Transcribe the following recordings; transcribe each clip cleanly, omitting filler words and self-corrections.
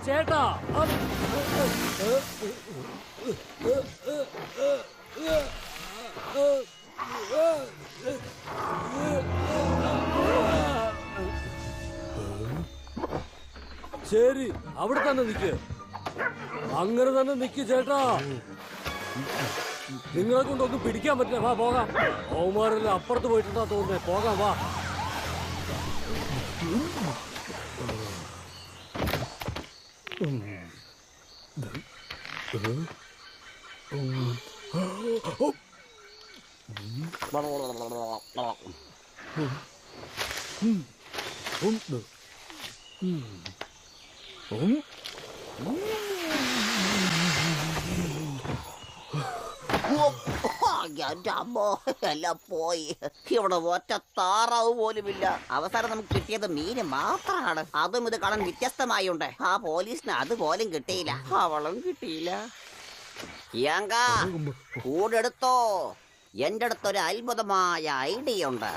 ചേട്ടാ. ശരി, അവിടെ തന്നെ നിക്ക്. അങ്ങനെ തന്നെ നിക്ക് ചേട്ടാ. നിങ്ങളെ കൊണ്ടൊന്നും പിടിക്കാൻ പറ്റില്ല. വാ പോകാം. ഓമാരെല്ലാം അപ്പുറത്ത് പോയിട്ടുണ്ടാ തോന്നുന്നേ. പോകാം, വാ. എന്റെ അമ്മോ, എല്ലാം പോയി. ഇവിടെ ഒറ്റ താറാവ് പോലുമില്ല. അവസാനം നമുക്ക് കിട്ടിയത് മീന് മാത്രമാണ്. അതും ഇത് കാണാൻ വ്യത്യസ്തമായുണ്ട്. ആ പോലീസിന് അതുപോലും കിട്ടിയില്ല. അവളും കിട്ടിയില്ല. യങ്ക, കൂടെടുത്തോ. എന്റെ അടുത്തൊരു അത്ഭുതമായ ഐഡിയ ഉണ്ട്.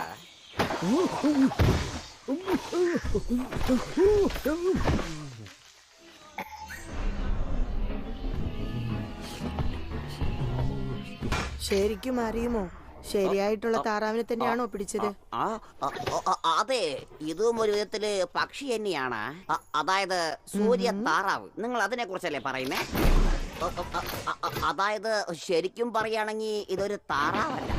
ശരിക്കും അറിയുമോ, ശരിയായിട്ടുള്ള താറാവിനെ തന്നെയാണോ പിടിച്ചത്? അതെ, ഇതും ഒരു വിധത്തില് പക്ഷി തന്നെയാണ്. അതായത് സൂര്യ താറാവ്. നിങ്ങൾ അതിനെ കുറിച്ചല്ലേ പറയുന്നേ? അതായത് ശരിക്കും പറയുകയാണെങ്കിൽ ഇതൊരു താറാവല്ല.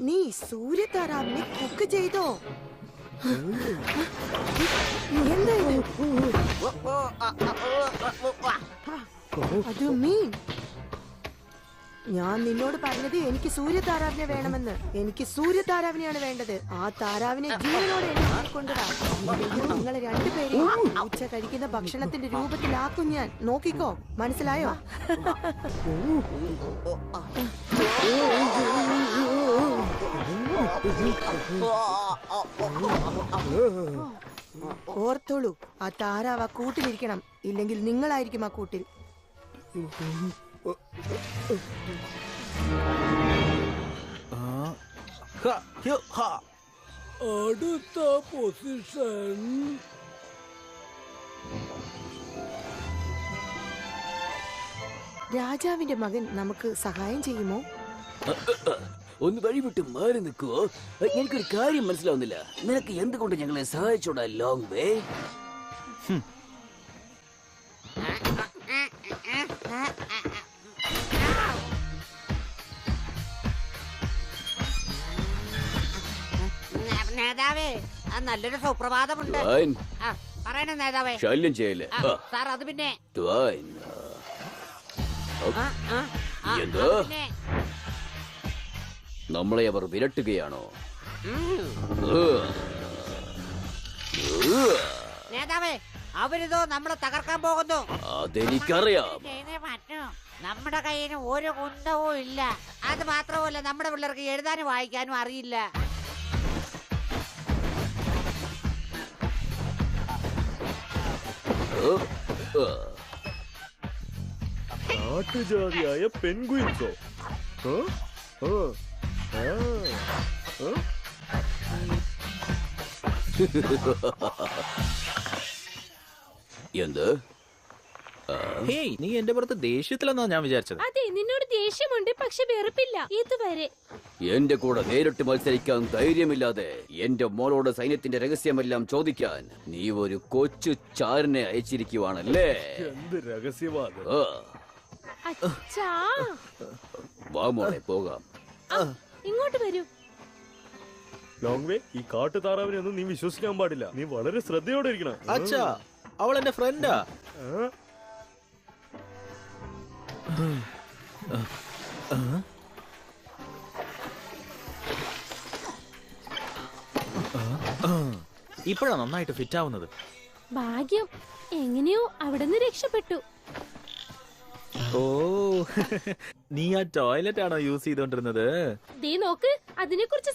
നീ സൂര്യ താറാവിനെ കുക്ക് ചെയ്തോ? എന്താ അത് മീൻ? ഞാൻ നിന്നോട് പറഞ്ഞത് എനിക്ക് സൂര്യ താറാവിനെ വേണമെന്ന്. എനിക്ക് സൂര്യ താറാവിനെയാണ് വേണ്ടത്. ആ താറാവിനെ ജീവനോടെ കൊണ്ടുവരാം. നിങ്ങളെ രണ്ടുപേരെയും ഉച്ച കഴിക്കുന്ന ഭക്ഷണത്തിന്റെ രൂപത്തിലാക്കും ഞാൻ. നോക്കിക്കോ, മനസ്സിലായോ? ഓർത്തോളൂ, ആ താറാവ് ആ കൂട്ടിലിരിക്കണം. ഇല്ലെങ്കിൽ നിങ്ങളായിരിക്കും ആ കൂട്ടിൽ. അടുത്ത പൊസിഷൻ. രാജാവിന്റെ മകൻ നമുക്ക് സഹായം ചെയ്യുമോ? ഒന്ന് വഴിവിട്ട് മാറി നിൽക്കുവോ? എനിക്കൊരു കാര്യം മനസ്സിലാവുന്നില്ല. നിനക്ക് എന്തുകൊണ്ട് ഞങ്ങളെ സഹായിച്ചോടാ ലോങ് വേ? നേതാവേ, നല്ലൊരു സുപ്രഭാതമുണ്ട്. പറയണ നേതാവേ. ശല്യം ചെയ്യല്ലേ സാർ? അത് പിന്നെ എന്തോ നമ്മളെ അവർ വിരട്ടുകയാണോ? നേതാവേ, അവരിതോ നമ്മളെ തകർക്കാൻ പോകുന്നു. അതെനിക്കറിയാം. നമ്മുടെ കയ്യിൽ ഒരു കുന്തവും ഇല്ല. അത് മാത്രമല്ല, നമ്മുടെ പിള്ളേർക്ക് എഴുതാനും വായിക്കാനും അറിയില്ല. നാട്ടുജാതിയായ പെൻഗ്വിൻസോ? എന്ത്? ഹേയ്, നീ എന്റെ പുറത്ത് ദേഷ്യത്തിലെന്നാ ഞാൻ വിചാരിച്ചത്. അതെ, നിന്നോട് ദേഷ്യമുണ്ട്, പക്ഷെ വെറുപ്പില്ല ഇതുവരെ. എന്റെ കൂടെ നേരിട്ട് മത്സരിക്കാൻ ധൈര്യമില്ലാതെ എന്റെ മോളോട് സൈന്യത്തിന്റെ രഹസ്യമെല്ലാം ചോദിക്കാൻ നീ ഒരു കൊച്ചു ചാരനെ അയച്ചിരിക്കുവാണല്ലേ? എന്ത് രഹസ്യമാണ്? അച്ഛാ, വാ മോളെ, പോകാം. ഇങ്ങോട്ട് വരൂ. ലോങ് വേ, ഈ കാട്ടു താറാവിനെ ഒന്നും നീ വിശ്വസിക്കാൻ പാടില്ല. നീ വളരെ ശ്രദ്ധയോടെ ഇരിക്കണം. അച്ഛാ, അവൾ എന്റെ ഫ്രണ്ടാ. ഇപ്പോഴാ നന്നായിട്ട് ഫിറ്റ് ആവുന്നത്. ഭാഗ്യം, എങ്ങനെയോ അവിടെ നിന്ന് രക്ഷപ്പെട്ടു. ഓ, നീ ആ ടോയ്ലറ്റ് ആണോ യൂസ് ചെയ്തോണ്ടിരുന്നത്? ദേ നോക്ക്, അതിനെ കുറിച്ച്